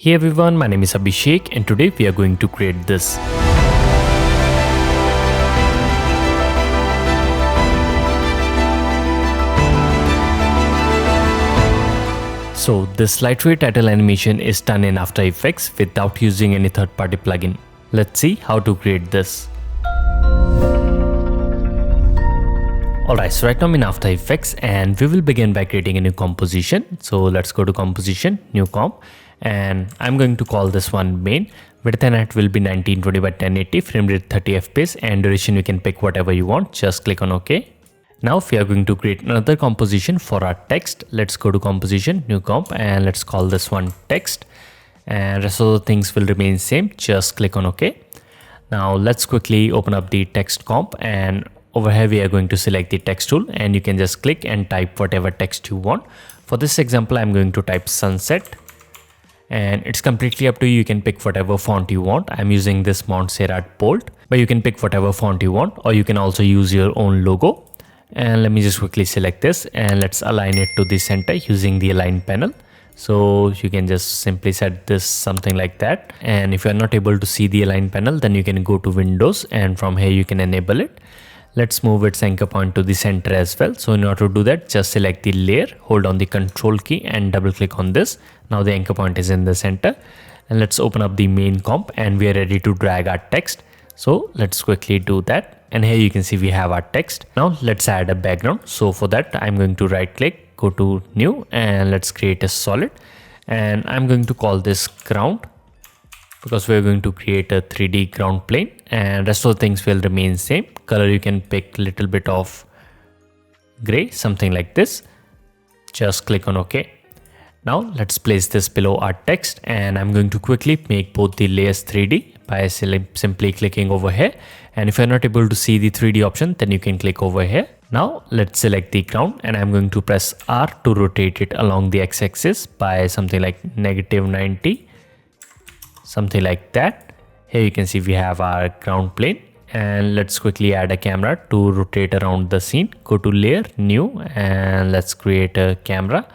Hey everyone, my name is Abhishek and today we are going to create this. So this slideway title animation is done in After Effects without using any third-party plugin. Let's see how to create this. Alright, so right now I'm in After Effects and we will begin by creating a new composition. So let's go to Composition, New Comp, and I'm going to call this one Main. Width and height will be 1920 by 1080, frame rate 30 fps, and duration you can pick whatever you want. Just click on OK. Now if we are going to create another composition for our text, let's go to Composition, New Comp, and let's call this one Text. And rest of the things will remain same. Just click on OK. Now let's quickly open up the text comp, and over here we are going to select the text tool, and you can just click and type whatever text you want. For this example, I'm going to type sunset, and it's completely up to you. You can pick whatever font you want. I'm using this Montserrat Bold, but you can pick whatever font you want, or you can also use your own logo. And let me just quickly select this, and let's align it to the center using the align panel. So you can just simply set this something like that. And if you're not able to see the align panel, then you can go to Windows, and from here you can enable it. Let's move its anchor point to the center as well. So in order to do that, just select the layer, hold on the control key and double click on this. Now the anchor point is in the center, and let's open up the main comp, and we are ready to drag our text. So let's quickly do that. And here you can see we have our text. Now let's add a background. So for that, I'm going to right click, go to new, and let's create a solid. And I'm going to call this ground, because we're going to create a 3D ground plane, and rest of the things will remain same. Color you can pick little bit of gray, something like this. Just click on OK. Now let's place this below our text, and I'm going to quickly make both the layers 3D by simply clicking over here. And if you're not able to see the 3D option, then you can click over here. Now let's select the ground, and I'm going to press R to rotate it along the x-axis by something like -90, something like that. Here you can see we have our ground plane, and let's quickly add a camera to rotate around the scene. Go to layer, new, and let's create a camera.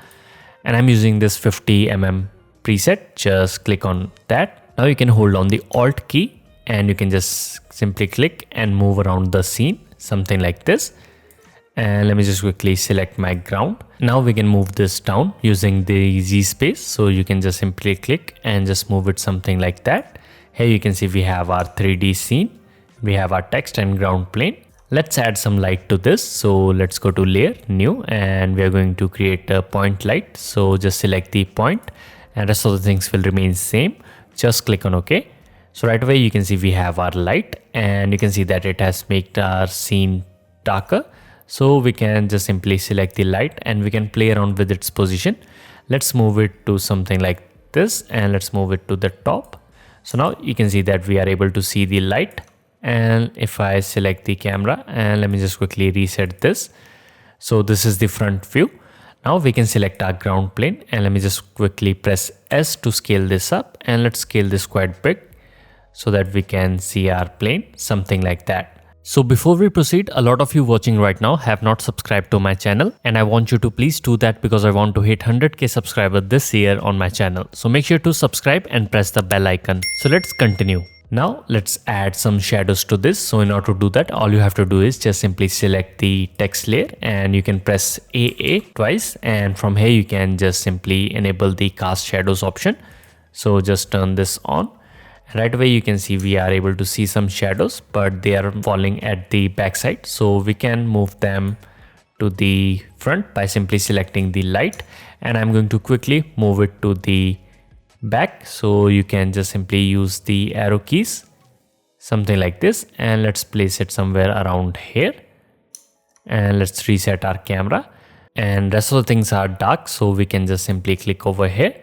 And I'm using this 50 mm preset. Just click on that. Now you can hold on the Alt key, and you can just simply click and move around the scene, something like this. And let me just quickly select my ground. Now we can move this down using the Z space. So you can just simply click and just move it something like that. Here you can see we have our 3D scene. We have our text and ground plane. Let's add some light to this. So let's go to layer, new, and we are going to create a point light. So just select the point, and rest of the things will remain same. Just click on OK. So right away you can see we have our light, and you can see that it has made our scene darker. So we can just simply select the light, and we can play around with its position. Let's move it to something like this, and let's move it to the top. So now you can see that we are able to see the light. And if I select the camera, and let me just quickly reset this. So this is the front view. Now we can select our ground plane, and let me just quickly press S to scale this up, and let's scale this quite big so that we can see our plane, something like that. So before we proceed, a lot of you watching right now have not subscribed to my channel, and I want you to please do that because I want to hit 100k subscribers this year on my channel. So make sure to subscribe and press the bell icon. So let's continue. Now let's add some shadows to this. So in order to do that, all you have to do is just simply select the text layer, and you can press AA twice, and from here you can just simply enable the cast shadows option. So just turn this on. Right away you can see we are able to see some shadows, but they are falling at the back side. So we can move them to the front by simply selecting the light, and I'm going to quickly move it to the back. So you can just simply use the arrow keys, something like this, and let's place it somewhere around here. And let's reset our camera, and rest of the things are dark, so we can just simply click over here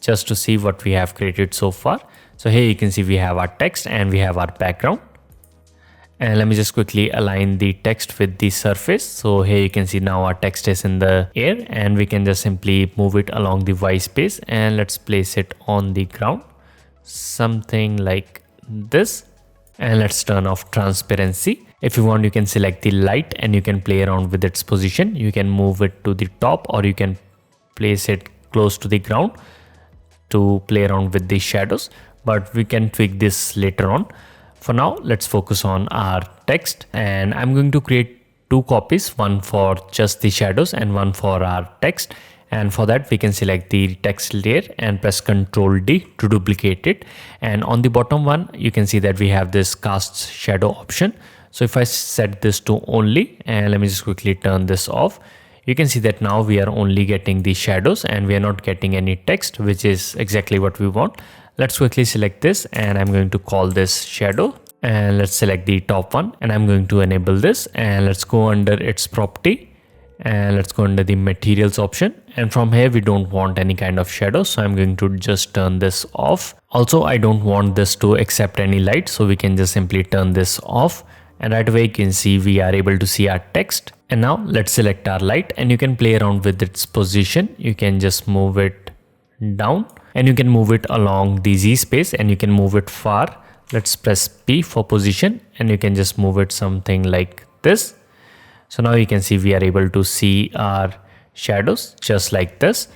just to see what we have created so far. So here you can see we have our text and we have our background. And let me just quickly align the text with the surface. So here you can see now our text is in the air, and we can just simply move it along the Y space, and let's place it on the ground, something like this. And let's turn off transparency. If you want, you can select the light and you can play around with its position. You can move it to the top, or you can place it close to the ground. to play around with the shadows, but we can tweak this later on. For now, let's focus on our text, and I'm going to create 2 copies, one for just the shadows and one for our text. And for that, we can select the text layer and press Ctrl D to duplicate it. And on the bottom one, you can see that we have this cast shadow option. So if I set this to only, and let me just quickly turn this off, you can see that now we are only getting the shadows and we are not getting any text, which is exactly what we want. Let's quickly select this, and I'm going to call this shadow, and let's select the top one, and I'm going to enable this, and let's go under its property, and let's go under the materials option. And from here we don't want any kind of shadow, so I'm going to just turn this off. Also, I don't want this to accept any light, so we can just simply turn this off, and right away you can see we are able to see our text. And now let's select our light, and you can play around with its position. You can just move it down, and you can move it along the Z space, and you can move it far. Let's press P for position, and you can just move it something like this. So now you can see we are able to see our shadows just like this.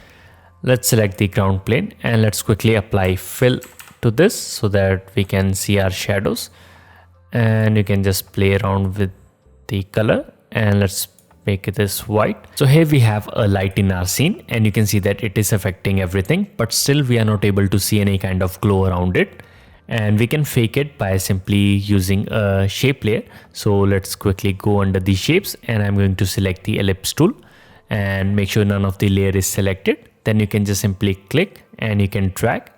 Let's select the ground plane, and let's quickly apply fill to this so that we can see our shadows. And you can just play around with the color, and let's make this white. So here we have a light in our scene, and you can see that it is affecting everything, but still we are not able to see any kind of glow around it. And we can fake it by simply using a shape layer. So let's quickly go under the shapes, and I'm going to select the ellipse tool and make sure none of the layer is selected. Then you can just simply click and you can drag.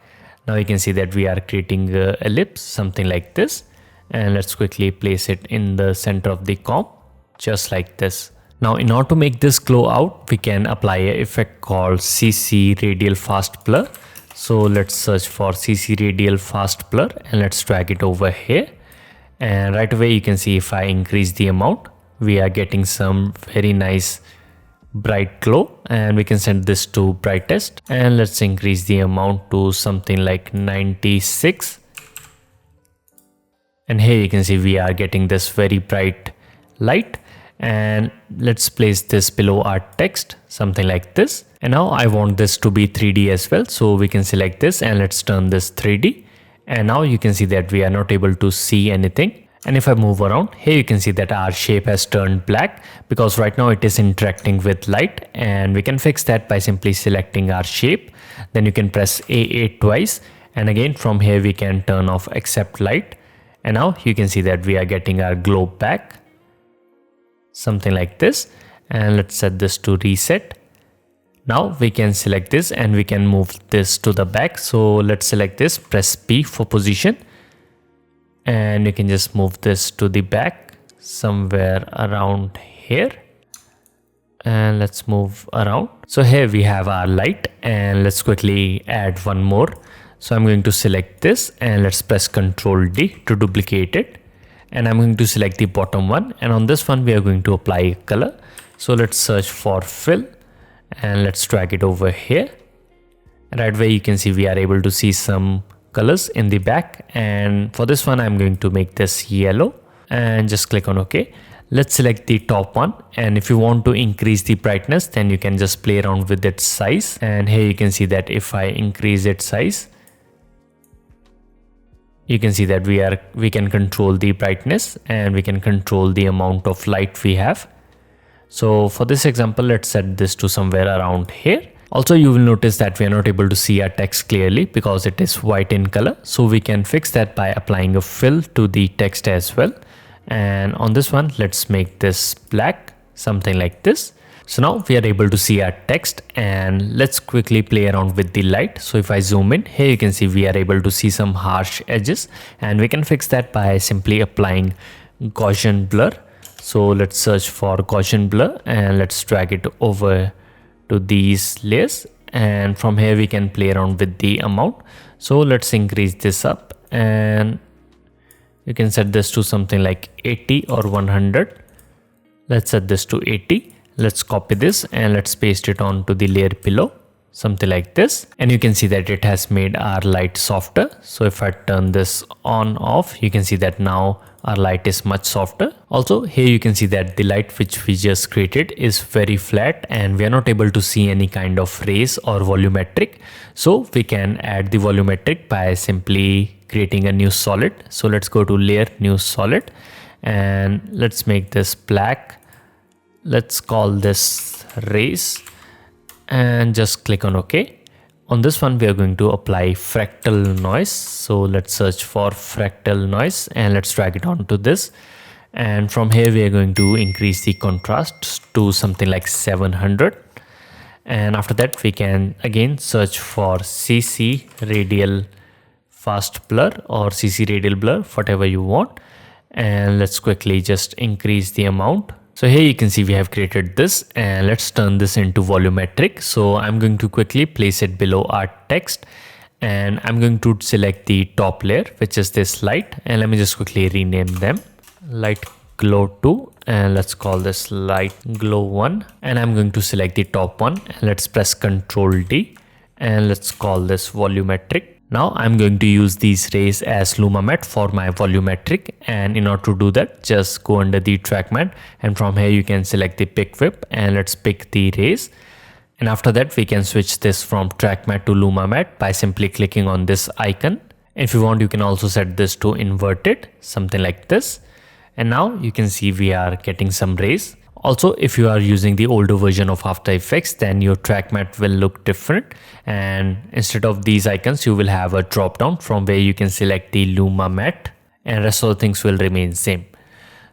Now you can see that we are creating an ellipse, something like this. And let's quickly place it in the center of the comp, just like this. Now in order to make this glow out, we can apply an effect called CC Radial Fast Blur. So let's search for CC Radial Fast Blur, and let's drag it over here. And right away you can see if I increase the amount, we are getting some very nice bright glow, and we can set this to brightest, and let's increase the amount to something like 96. And here you can see we are getting this very bright light. And let's place this below our text, something like this. And now I want this to be 3D as well, so we can select this and let's turn this 3D. And now you can see that we are not able to see anything. And if I move around, here you can see that our shape has turned black because right now it is interacting with light, and we can fix that by simply selecting our shape. Then you can press A8 twice, and again from here we can turn off accept light. And now you can see that we are getting our glow back, something like this. And let's set this to reset. Now we can select this and we can move this to the back. So let's select this, press P for position, and you can just move this to the back somewhere around here. And let's move around. So here we have our light, and let's quickly add one more. So I'm going to select this, and let's press Ctrl D to duplicate it. And I'm going to select the bottom one, and on this one we are going to apply a color. So let's search for fill, and let's drag it over here. Right away you can see we are able to see some colors in the back, and for this one I'm going to make this yellow, and just click on OK. Let's select the top one, and if you want to increase the brightness, then you can just play around with its size. And here you can see that if I increase its size, you can see that we can control the brightness, and we can control the amount of light we have. So for this example, let's set this to somewhere around here. Also, you will notice that we are not able to see our text clearly because it is white in color. So we can fix that by applying a fill to the text as well. And on this one, let's make this black, something like this. So now we are able to see our text, and let's quickly play around with the light. So if I zoom in, here you can see we are able to see some harsh edges, and we can fix that by simply applying Gaussian blur. So let's search for Gaussian blur, and let's drag it over to these layers, and from here we can play around with the amount. So let's increase this up, and you can set this to something like 80 or 100. Let's set this to 80. Let's copy this and let's paste it onto the layer below, something like this, and you can see that it has made our light softer. So if I turn this on off, you can see that now our light is much softer. Also here you can see that the light which we just created is very flat and we are not able to see any kind of rays or volumetric. So we can add the volumetric by simply creating a new solid. So let's go to layer, new solid, and let's make this black. Let's call this rays and just click on OK. On this one we are going to apply fractal noise. So let's search for fractal noise and let's drag it onto this. And from here we are going to increase the contrast to something like 700. And after that we can again search for CC radial fast blur or CC radial blur, whatever you want. And let's quickly just increase the amount. So here you can see we have created this, and let's turn this into volumetric. So I'm going to quickly place it below our text, and I'm going to select the top layer, which is this light, and let me just quickly rename them. Light glow 2, and let's call this light glow 1, and I'm going to select the top one, and let's press Ctrl D, and let's call this volumetric. Now I'm going to use these rays as luma mat for my volumetric, and in order to do that, just go under the track mat, and from here you can select the pick whip, and let's pick the rays. And after that we can switch this from track mat to luma mat by simply clicking on this icon. If you want, you can also set this to inverted, something like this. And now you can see we are getting some rays. Also, if you are using the older version of After Effects, then your track mat will look different, and instead of these icons you will have a drop down from where you can select the luma mat, and rest of the things will remain same.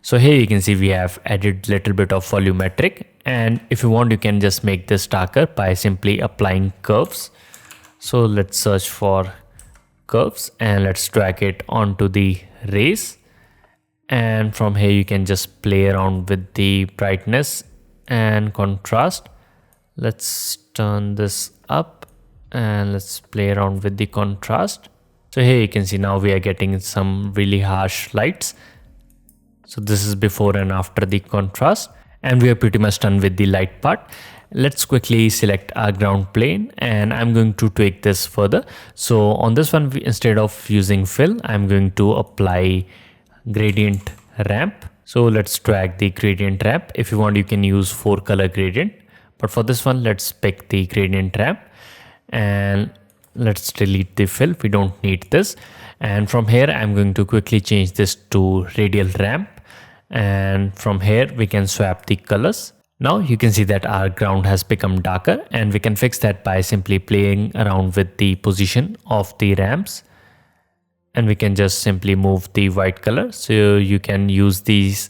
So here you can see we have added little bit of volumetric, and if you want you can just make this darker by simply applying curves. So let's search for curves and let's drag it onto the rays. And from here you can just play around with the brightness and contrast. Let's turn this up and let's play around with the contrast. So here you can see now we are getting some really harsh lights. So this is before and after the contrast, and we are pretty much done with the light part. Let's quickly select our ground plane, and I'm going to tweak this further. So on this one, instead of using fill, I'm going to apply gradient ramp. So let's drag the gradient ramp. If you want, you can use 4 color gradient, but for this one let's pick the gradient ramp, and let's delete the fill. We don't need this. And from here I'm going to quickly change this to radial ramp, and from here we can swap the colors. Now you can see that our ground has become darker, and we can fix that by simply playing around with the position of the ramps. And we can just simply move the white color. So you can use these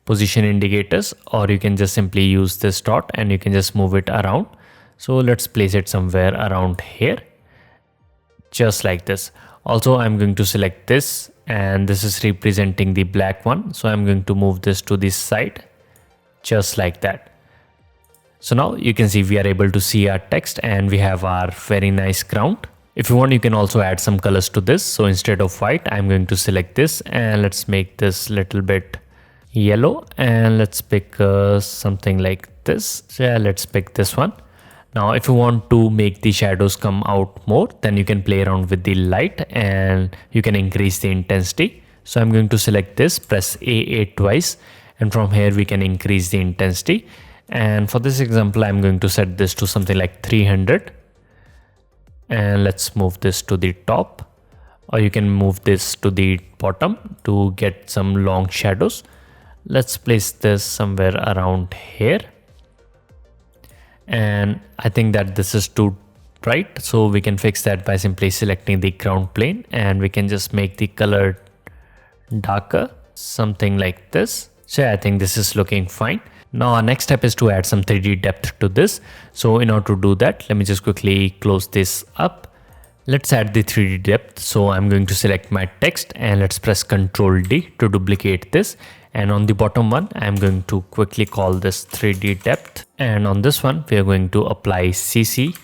position indicators, or you can just simply use this dot and you can just move it around. So let's place it somewhere around here, just like this. Also I'm going to select this, and this is representing the black one. So I'm going to move this to this side, just like that. So now you can see we are able to see our text, and we have our very nice ground. If you want, you can also add some colors to this. So instead of white, I'm going to select this, and let's make this little bit yellow, and let's pick something like this. So yeah, let's pick this one. Now if you want to make the shadows come out more, then you can play around with the light and you can increase the intensity. So I'm going to select this, press A8 twice, and from here we can increase the intensity. And for this example, I'm going to set this to something like 300. And let's move this to the top, or you can move this to the bottom to get some long shadows. Let's place this somewhere around here, and I think that this is too bright, so we can fix that by simply selecting the ground plane, and we can just make the color darker, something like this. So yeah, I think this is looking fine. Now our next step is to add some 3D depth to this. So in order to do that, let me just quickly close this up. Let's add the 3D depth. So I'm going to select my text, and let's press Ctrl D to duplicate this. And on the bottom one, I'm going to quickly call this 3D depth. And on this one, we are going to apply CC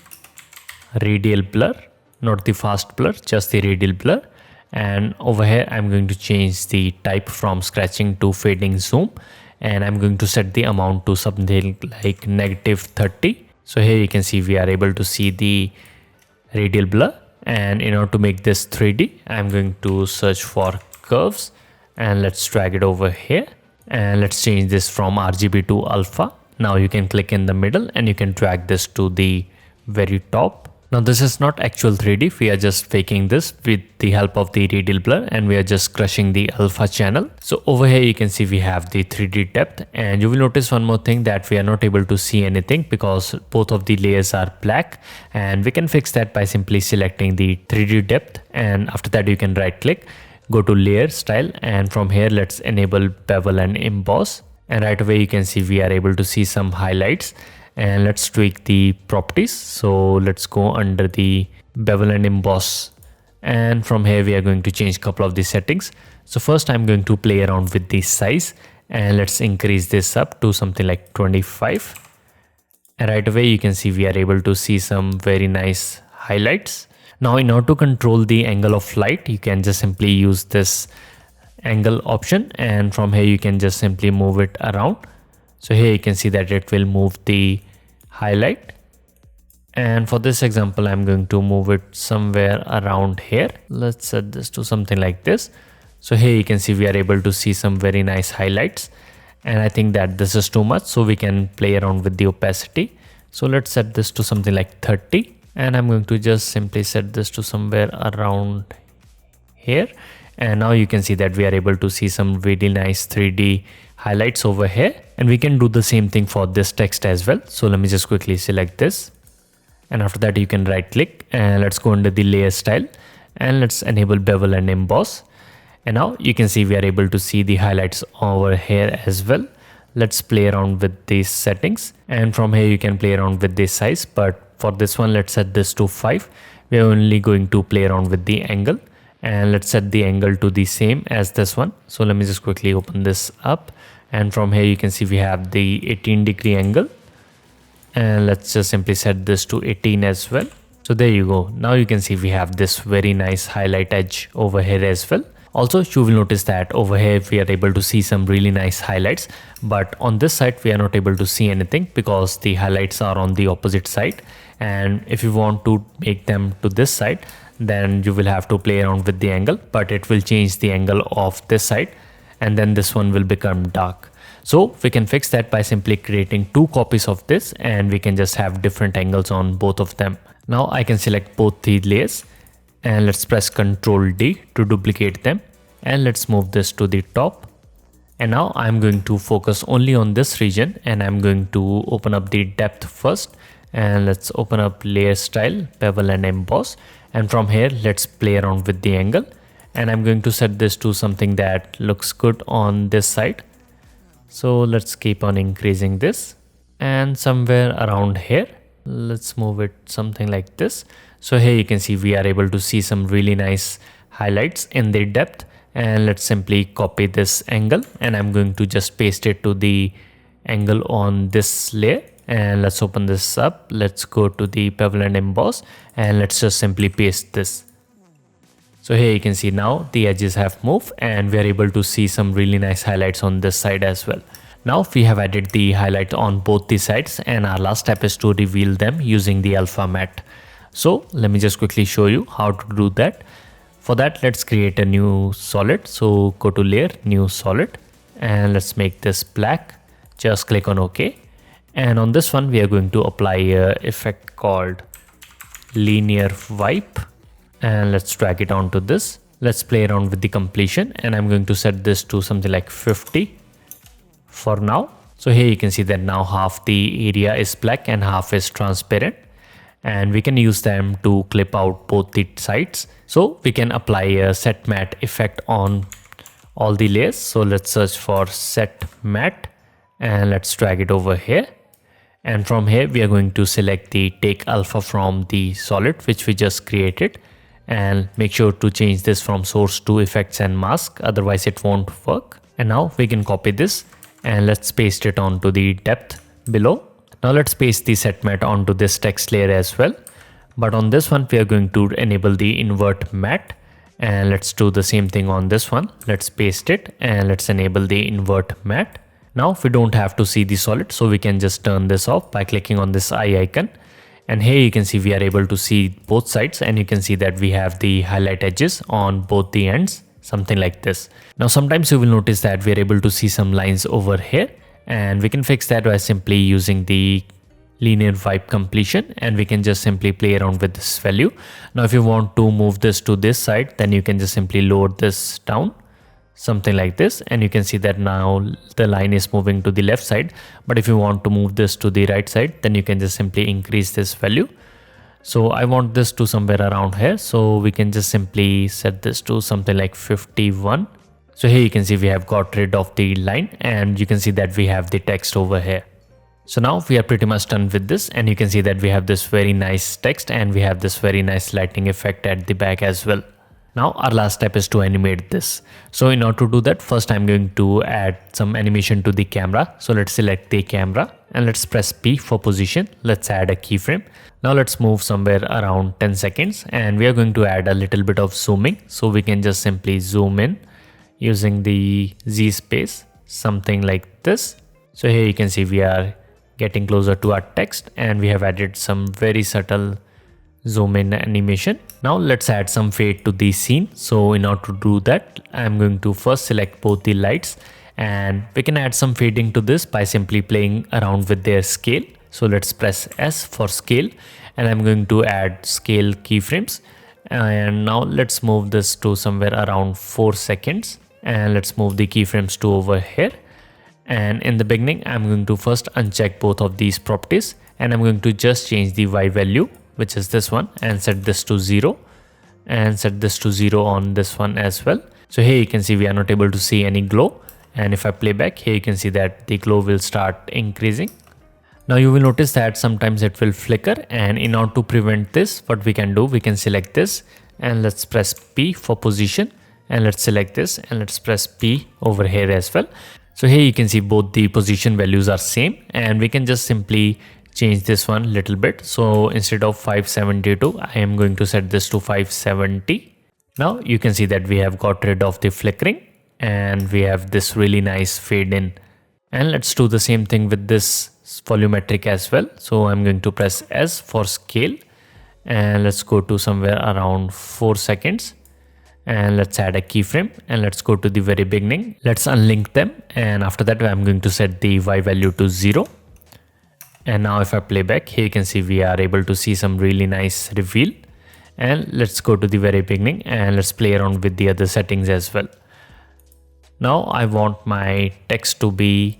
radial blur, not the fast blur, just the radial blur. And over here, I'm going to change the type from scratching to fading zoom. And I'm going to set the amount to something like -30. So here you can see we are able to see the radial blur, and in order to make this 3D, I'm going to search for curves and let's drag it over here, and let's change this from RGB to alpha. Now you can click in the middle and you can drag this to the very top. Now this is not actual 3D, we are just faking this with the help of the radial blur, and we are just crushing the alpha channel. So over here you can see we have the 3D depth, and you will notice one more thing, that we are not able to see anything because both of the layers are black, and we can fix that by simply selecting the 3D depth, and after that you can right click, go to layer style, and from here let's enable bevel and emboss, and right away you can see we are able to see some highlights. And let's tweak the properties. So let's go under the bevel and emboss, and from here we are going to change a couple of the settings. So first I'm going to play around with the size, and let's increase this up to something like 25, and right away you can see we are able to see some very nice highlights. Now in order to control the angle of light, you can just simply use this angle option, and from here you can just simply move it around. So here you can see that it will move the highlight, and for this example I'm going to move it somewhere around here. Let's set this to something like this. So here you can see we are able to see some very nice highlights, and I think that this is too much, so we can play around with the opacity. So let's set this to something like 30, and I'm going to just simply set this to somewhere around here, and now you can see that we are able to see some really nice 3D highlights over here, and we can do the same thing for this text as well. So let me just quickly select this, and after that you can right click, and let's go under the layer style, and let's enable bevel and emboss, and now you can see we are able to see the highlights over here as well. Let's play around with these settings, and from here you can play around with this size, but for this one let's set this to 5. We are only going to play around with the angle, and let's set the angle to the same as this one. So let me just quickly open this up, and from here you can see we have the 18-degree angle, and let's just simply set this to 18 as well. So there you go. Now you can see we have this very nice highlight edge over here as well. Also you will notice that over here we are able to see some really nice highlights, but on this side we are not able to see anything because the highlights are on the opposite side, and if you want to make them to this side, then you will have to play around with the angle, but it will change the angle of this side, and then this one will become dark. So we can fix that by simply creating 2 copies of this, and we can just have different angles on both of them. Now I can select both the layers, and let's press Ctrl D to duplicate them, and let's move this to the top. And now I'm going to focus only on this region, and I'm going to open up the depth first, and let's open up layer style, bevel and emboss, and from here let's play around with the angle, and I'm going to set this to something that looks good on this side. So let's keep on increasing this, and somewhere around here let's move it something like this. So here you can see we are able to see some really nice highlights in the depth, and let's simply copy this angle, and I'm going to just paste it to the angle on this layer, and let's open this up. Let's go to the bevel and emboss, and let's just simply paste this. So here you can see now the edges have moved, and we are able to see some really nice highlights on this side as well. Now we have added the highlight on both the sides, and our last step is to reveal them using the alpha matte. So let me just quickly show you how to do that. For that, let's create a new solid. So go to layer, new solid, and let's make this black. Just click on OK. And on this one, we are going to apply an effect called linear wipe, and let's drag it onto this. Let's play around with the completion, and I'm going to set this to something like 50 for now. So here you can see that now half the area is black and half is transparent, and we can use them to clip out both the sides. So we can apply a set matte effect on all the layers. So let's search for set matte, and let's drag it over here. And from here we are going to select the take alpha from the solid which we just created, and make sure to change this from source to effects and mask, otherwise it won't work. And now we can copy this, and let's paste it onto the depth below. Now let's paste the set matte onto this text layer as well, but on this one we are going to enable the invert matte, and let's do the same thing on this one. Let's paste it, and let's enable the invert matte, Now we don't have to see the solid, so we can just turn this off by clicking on this eye icon. And here you can see we are able to see both sides, and you can see that we have the highlight edges on both the ends, something like this. Now sometimes you will notice that we are able to see some lines over here, and we can fix that by simply using the linear wipe completion, and we can just simply play around with this value. Now if you want to move this to this side, then you can just simply lower this down, something like this, and you can see that now the line is moving to the left side. But if you want to move this to the right side, then you can just simply increase this value. So I want this to somewhere around here, so we can just simply set this to something like 51. So here you can see we have got rid of the line, and you can see that we have the text over here. So now we are pretty much done with this, and you can see that we have this very nice text, and we have this very nice lighting effect at the back as well. Now our last step is to animate this. So in order to do that, first I'm going to add some animation to the camera. So let's select the camera and let's press P for position. Let's add a keyframe. Now let's move somewhere around 10 seconds, and we are going to add a little bit of zooming. So we can just simply zoom in using the Z space, something like this. So here you can see we are getting closer to our text, and we have added some very subtle zoom in animation. Now let's add some fade to the scene. So in order to do that, I'm going to first select both the lights, and we can add some fading to this by simply playing around with their scale. So let's press S for scale, and I'm going to add scale keyframes. And now let's move this to somewhere around 4 seconds, and let's move the keyframes to over here. And in the beginning, I'm going to first uncheck both of these properties, and I'm going to just change the Y value, which is this one, and set this to 0, and set this to 0 on this one as well. So here you can see we are not able to see any glow, and if I play back, here you can see that the glow will start increasing. Now you will notice that sometimes it will flicker, and in order to prevent this, what we can do, we can select this, and let's press P for position, and let's select this, and let's press P over here as well. So here you can see both the position values are same, and we can just simply change this one a little bit. So instead of 572, I am going to set this to 570. Now you can see that we have got rid of the flickering, and we have this really nice fade in. And let's do the same thing with this volumetric as well. So I'm going to press S for scale, and let's go to somewhere around 4 seconds. And let's add a keyframe, and let's go to the very beginning. Let's unlink them, and after that I'm going to set the Y value to 0. And now if I play back, here you can see we are able to see some really nice reveal. And let's go to the very beginning, and let's play around with the other settings as well. Now I want my text to be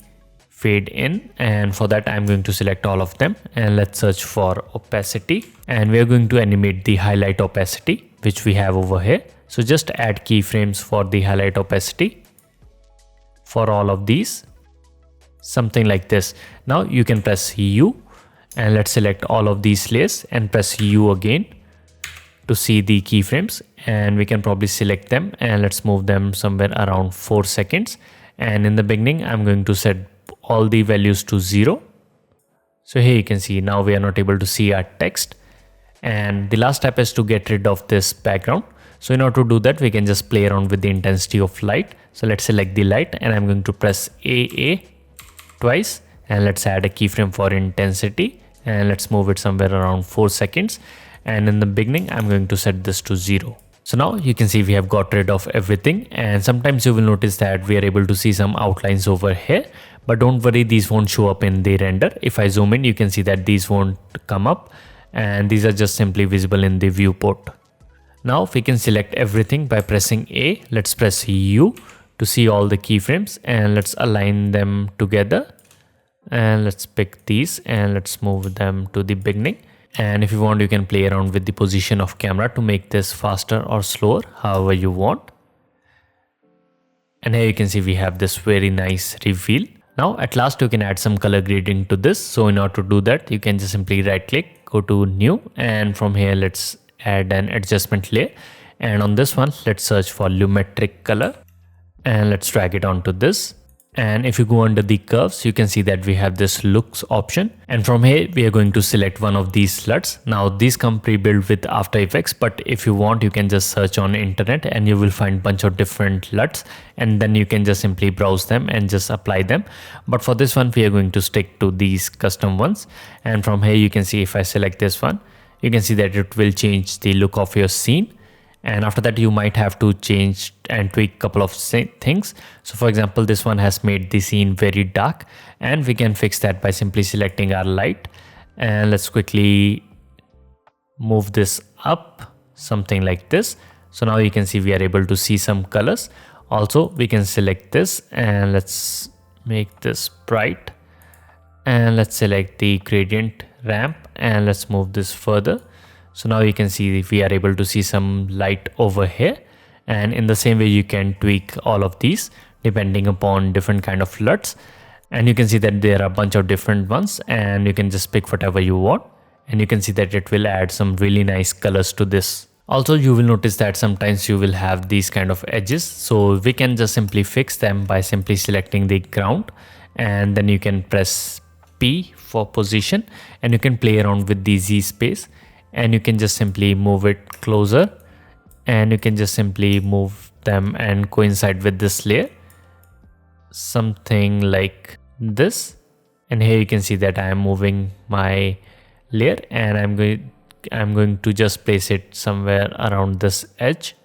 fade in, and for that I'm going to select all of them, and let's search for opacity, and we are going to animate the highlight opacity, which we have over here. So just add keyframes for the highlight opacity for all of these, something like this. Now you can press U, and let's select all of these layers and press U again to see the keyframes, and we can probably select them, and let's move them somewhere around 4 seconds. And in the beginning, I'm going to set all the values to 0. So here you can see now we are not able to see our text. And the last step is to get rid of this background. So in order to do that, we can just play around with the intensity of light. So let's select the light, and I'm going to press AA twice, and let's add a keyframe for intensity, and let's move it somewhere around 4 seconds. And in the beginning, I'm going to set this to 0. So now you can see we have got rid of everything, and sometimes you will notice that we are able to see some outlines over here, but don't worry, these won't show up in the render. If I zoom in, you can see that these won't come up, and these are just simply visible in the viewport. Now we can select everything by pressing A. Let's press U to see all the keyframes, and let's align them together, and let's pick these, and let's move them to the beginning. And if you want, you can play around with the position of camera to make this faster or slower, however you want. And here you can see we have this very nice reveal. Now at last you can add some color grading to this. So in order to do that, you can just simply right click, go to new, and from here let's add an adjustment layer. And on this one, let's search for volumetric color, and let's drag it onto this. And if you go under the curves, you can see that we have this looks option. And from here, we are going to select one of these sluts. Now these come pre-built with After Effects, but if you want, you can just search on internet and you will find bunch of different LUTs, and then you can just simply browse them and just apply them. But for this one, we are going to stick to these custom ones. And from here, you can see if I select this one, you can see that it will change the look of your scene. And after that, you might have to change and tweak a couple of things. So for example, this one has made the scene very dark, and we can fix that by simply selecting our light. And let's quickly move this up, something like this. So now you can see we are able to see some colors. Also, we can select this and let's make this bright. And let's select the gradient ramp and let's move this further. So now you can see if we are able to see some light over here. And in the same way, you can tweak all of these depending upon different kind of LUTs. And you can see that there are a bunch of different ones, and you can just pick whatever you want. And you can see that it will add some really nice colors to this. Also, you will notice that sometimes you will have these kind of edges. So we can just simply fix them by simply selecting the ground, and then you can press P for position, and you can play around with the Z space. And you can just simply move it closer, and you can just simply move them and coincide with this layer, something like this. And here you can see that I am moving my layer, and I'm going to just place it somewhere around this edge,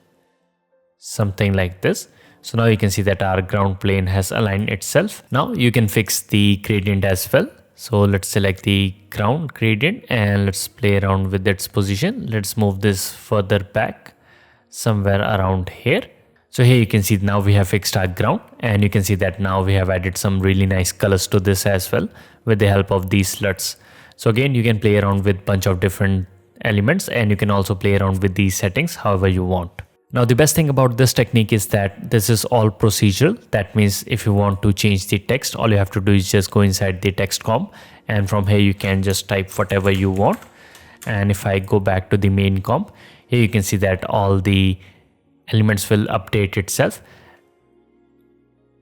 something like this. So now you can see that our ground plane has aligned itself. Now you can fix the gradient as well. So let's select the ground gradient and let's play around with its position. Let's move this further back somewhere around here. So here you can see now we have fixed our ground, and you can see that now we have added some really nice colors to this as well with the help of these sluts. So again, you can play around with bunch of different elements, and you can also play around with these settings however you want. Now the best thing about this technique is that this is all procedural. That means if you want to change the text, all you have to do is just go inside the text comp, and from here you can just type whatever you want. And if I go back to the main comp, here you can see that all the elements will update itself,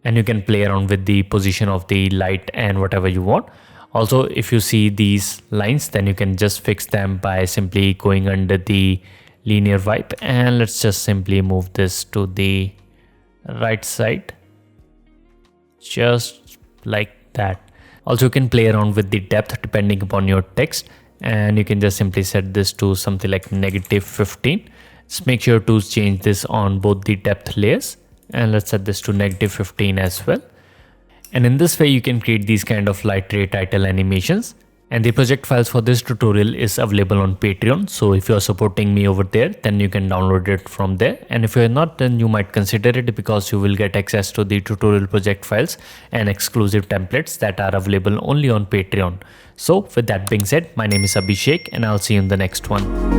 and you can play around with the position of the light and whatever you want. Also, if you see these lines, then you can just fix them by simply going under the linear wipe, and let's just simply move this to the right side, just like that. Also, you can play around with the depth depending upon your text, and you can just simply set this to something like -15. Just make sure to change this on both the depth layers, and let's set this to -15 as well. And in this way, you can create these kind of light ray title animations. And the project files for this tutorial is available on Patreon. So if you are supporting me over there, then you can download it from there. And if you're not, then you might consider it, because you will get access to the tutorial project files and exclusive templates that are available only on Patreon. So with that being said, my name is Abhishek, and I'll see you in the next one.